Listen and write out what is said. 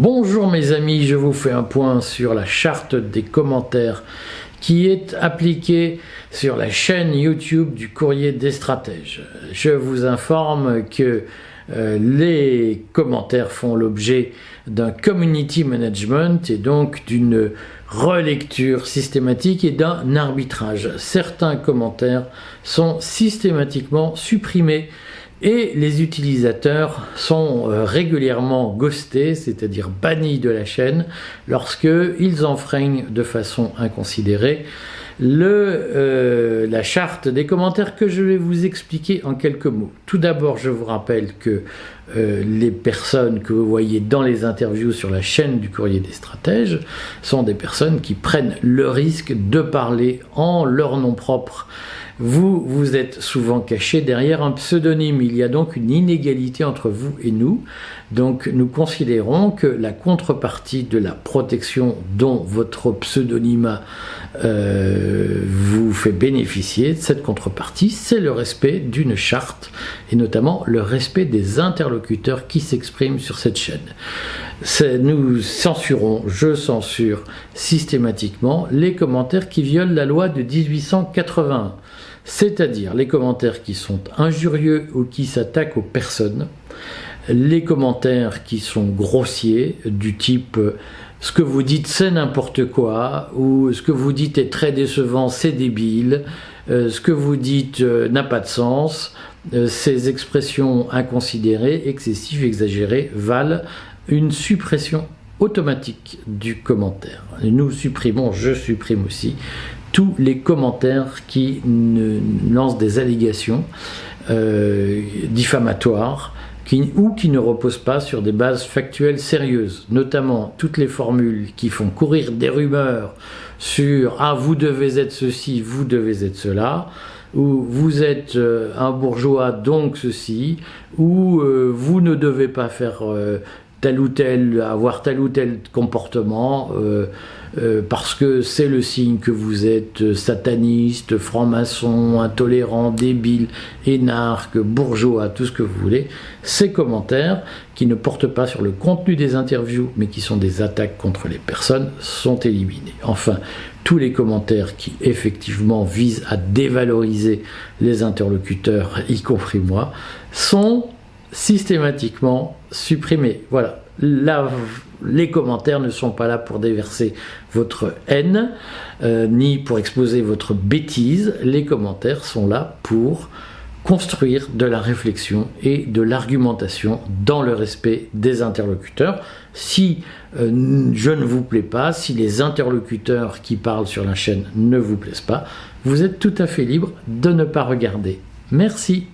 Bonjour mes amis, je vous fais un point sur la charte des commentaires qui est appliquée sur la chaîne YouTube du Courrier des Stratèges. Je vous informe que les commentaires font l'objet d'un community management et donc d'une relecture systématique et d'un arbitrage. Certains commentaires sont systématiquement supprimés et les utilisateurs sont régulièrement ghostés, c'est-à-dire bannis de la chaîne, lorsqu'ils enfreignent de façon inconsidérée la charte des commentaires que je vais vous expliquer en quelques mots. Tout d'abord, je vous rappelle que les personnes que vous voyez dans les interviews sur la chaîne du Courrier des Stratèges sont des personnes qui prennent le risque de parler en leur nom propre. Vous êtes souvent caché derrière un pseudonyme. Il y a donc une inégalité entre vous et nous. Donc nous considérons que la contrepartie de la protection dont votre pseudonymat vous fait bénéficier, de cette contrepartie, c'est le respect d'une charte et notamment le respect des interlocuteurs qui s'expriment sur cette chaîne. Nous censurons, je censure systématiquement les commentaires qui violent la loi de 1881. C'est-à-dire les commentaires qui sont injurieux ou qui s'attaquent aux personnes, les commentaires qui sont grossiers, du type « ce que vous dites c'est n'importe quoi » ou « ce que vous dites est très décevant, c'est débile », ce que vous dites n'a pas de sens. Ces expressions inconsidérées, excessives, exagérées valent une suppression automatique du commentaire. Nous supprimons, je supprime aussi, tous les commentaires qui lancent des allégations diffamatoires ou qui ne reposent pas sur des bases factuelles sérieuses, notamment toutes les formules qui font courir des rumeurs sur « ah, vous devez être ceci, vous devez être cela », ou « vous êtes un bourgeois, donc ceci », ou « vous ne devez pas faire avoir tel ou tel comportement parce que c'est le signe que vous êtes sataniste, franc-maçon, intolérant, débile, énarque, bourgeois, tout ce que vous voulez ». Ces commentaires qui ne portent pas sur le contenu des interviews mais qui sont des attaques contre les personnes sont éliminés. Enfin, tous les commentaires qui effectivement visent à dévaloriser les interlocuteurs, y compris moi, sont systématiquement supprimés. Voilà. Là, les commentaires ne sont pas là pour déverser votre haine, ni pour exposer votre bêtise. Les commentaires sont là pour construire de la réflexion et de l'argumentation dans le respect des interlocuteurs. Si je ne vous plais pas, si les interlocuteurs qui parlent sur la chaîne ne vous plaisent pas, vous êtes tout à fait libre de ne pas regarder. Merci.